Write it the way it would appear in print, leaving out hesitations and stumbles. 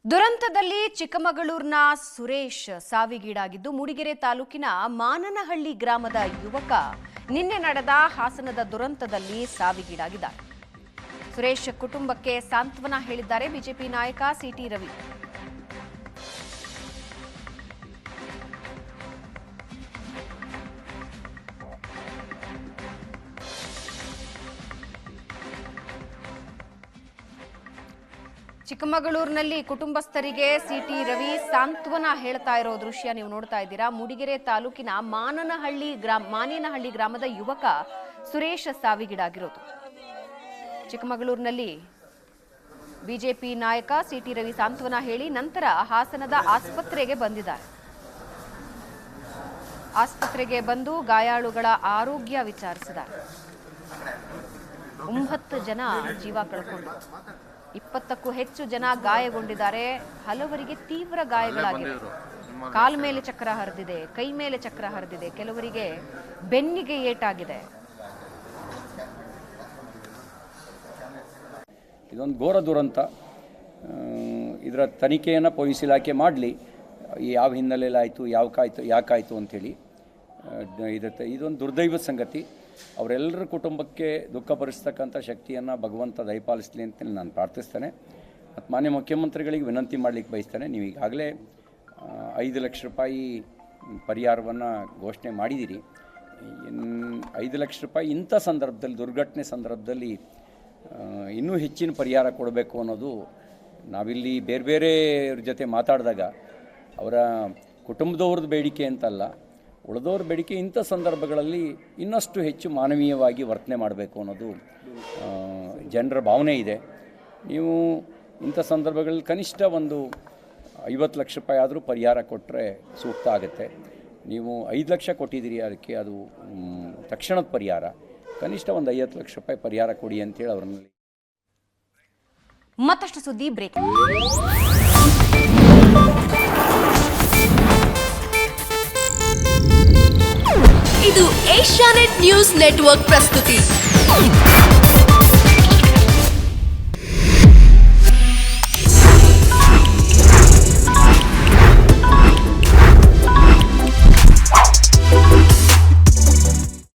ದುರಂತದಲ್ಲಿ ಚಿಕ್ಕಮಗಳೂರಿನ ಸುರೇಶ್ ಸಾವಿಗೀಡಾಗಿದ್ದು ಮೂಡಿಗೆರೆ ತಾಲೂಕಿನ ಮಾನನಹಳ್ಳಿ ಗ್ರಾಮದ ಯುವಕ ನಿನ್ನೆ ನಡೆದ ಹಾಸನದ ದುರಂತದಲ್ಲಿ ಸಾವಿಗೀಡಾಗಿದ್ದಾರೆ. ಸುರೇಶ್ ಕುಟುಂಬಕ್ಕೆ ಸಾಂತ್ವನ ಹೇಳಿದ್ದಾರೆ ಬಿಜೆಪಿ ನಾಯಕ ಸಿಟಿ ರವಿ. ಚಿಕ್ಕಮಗಳೂರಿನಲ್ಲಿ ಕುಟುಂಬಸ್ಥರಿಗೆ ಸಿಟಿ ರವಿ ಸಾಂತ್ವನ ಹೇಳ್ತಾ ಇರೋ ದೃಶ್ಯ ನೀವು ನೋಡ್ತಾ ಇದ್ದೀರಾ. ಮೂಡಿಗೆರೆ ತಾಲೂಕಿನ ಮಾನೇನಹಳ್ಳಿ ಗ್ರಾಮದ ಯುವಕ ಸುರೇಶ್ ಸಾವಿಗೀಡಾಗಿರೋದು. ಚಿಕ್ಕಮಗಳೂರಿನಲ್ಲಿ ಬಿಜೆಪಿ ನಾಯಕ ಸಿಟಿ ರವಿ ಸಾಂತ್ವನ ಹೇಳಿ ನಂತರ ಹಾಸನದ ಆಸ್ಪತ್ರೆಗೆ ಬಂದಿದ್ದಾರೆ. ಆಸ್ಪತ್ರೆಗೆ ಬಂದು ಗಾಯಾಳುಗಳ ಆರೋಗ್ಯ ವಿಚಾರಿಸಿದ್ದಾರೆ. 9 ಜನ ಜೀವ ಕಳ್ಕೊಂಡು 20ಕ್ಕೂ ಹೆಚ್ಚು ಜನ ಗಾಯಗೊಂಡಿದ್ದಾರೆ. ಹಲವರಿಗೆ ತೀವ್ರ ಗಾಯಗಳಾಗಿವೆ. ಕಾಲ ಮೇಲೆ ಚಕ್ರ ಹರಿದಿದೆ, ಕೈ ಮೇಲೆ ಚಕ್ರ ಹರಿದಿದೆ, ಕೆಲವರಿಗೆ ಬೆನ್ನಿಗೆ ಏಟಾಗಿದೆ. ಇದೊಂದು ಘೋರ ದುರಂತ. ಇದರ ತನಿಖೆಯನ್ನು ಪೊಲೀಸ್ ಇಲಾಖೆ ಮಾಡಲಿ, ಯಾವ ಹಿನ್ನೆಲೆಯಲ್ಲಿ ಆಯಿತು, ಯಾಕಾಯಿತು ಅಂಥೇಳಿ. ಇದೊಂದು ದುರ್ದೈವದ ಸಂಗತಿ. ಅವರೆಲ್ಲರ ಕುಟುಂಬಕ್ಕೆ ದುಃಖಪಡಿಸ್ತಕ್ಕಂಥ ಶಕ್ತಿಯನ್ನು ಭಗವಂತ ದಯಪಾಲಿಸಲಿ ಅಂತ ನಾನು ಪ್ರಾರ್ಥಿಸ್ತೇನೆ. ಮತ್ತು ಮಾನ್ಯ ಮುಖ್ಯಮಂತ್ರಿಗಳಿಗೆ ವಿನಂತಿ ಮಾಡಲಿಕ್ಕೆ ಬಯಸ್ತೇನೆ. ನೀವು ಈಗಾಗಲೇ 5 ಲಕ್ಷ ರೂಪಾಯಿ ಪರಿಹಾರವನ್ನು ಘೋಷಣೆ ಮಾಡಿದ್ದೀರಿ. 5 ಲಕ್ಷ ರೂಪಾಯಿ ಇಂಥ ಸಂದರ್ಭದಲ್ಲಿ, ದುರ್ಘಟನೆ ಸಂದರ್ಭದಲ್ಲಿ ಇನ್ನೂ ಹೆಚ್ಚಿನ ಪರಿಹಾರ ಕೊಡಬೇಕು ಅನ್ನೋದು ನಾವಿಲ್ಲಿ ಬೇರೆ ಬೇರೆಯವ್ರ ಜೊತೆ ಮಾತಾಡಿದಾಗ ಅವರ ಕುಟುಂಬದವ್ರದ್ದು ಬೇಡಿಕೆ ಅಂತಲ್ಲ, ಉಳಿದವ್ರ ಬೇಡಿಕೆ ಇಂಥ ಸಂದರ್ಭಗಳಲ್ಲಿ ಇನ್ನಷ್ಟು ಹೆಚ್ಚು ಮಾನವೀಯವಾಗಿ ವರ್ತನೆ ಮಾಡಬೇಕು ಅನ್ನೋದು ಜನರ ಭಾವನೆ ಇದೆ. ನೀವು ಇಂಥ ಸಂದರ್ಭಗಳಲ್ಲಿ ಕನಿಷ್ಠ ಒಂದು 50 ಲಕ್ಷ ರೂಪಾಯಿ ಆದರೂ ಪರಿಹಾರ ಕೊಟ್ಟರೆ ಸೂಕ್ತ ಆಗುತ್ತೆ. ನೀವು 5 ಲಕ್ಷ ಕೊಟ್ಟಿದ್ದೀರಿ, ಅದಕ್ಕೆ ಅದು ತಕ್ಷಣದ ಪರಿಹಾರ. ಕನಿಷ್ಠ ಒಂದು 50 ಲಕ್ಷ ರೂಪಾಯಿ ಪರಿಹಾರ ಕೊಡಿ ಅಂತೇಳಿ ಅವರಲ್ಲಿ. ಮತ್ತಷ್ಟು ಸುದ್ದಿ ಬ್ರೇಕ್. ಇದು ಏಷ್ಯಾನೆಟ್ ನ್ಯೂಸ್ ನೆಟ್ವರ್ಕ್ ಪ್ರಸ್ತುತಿ.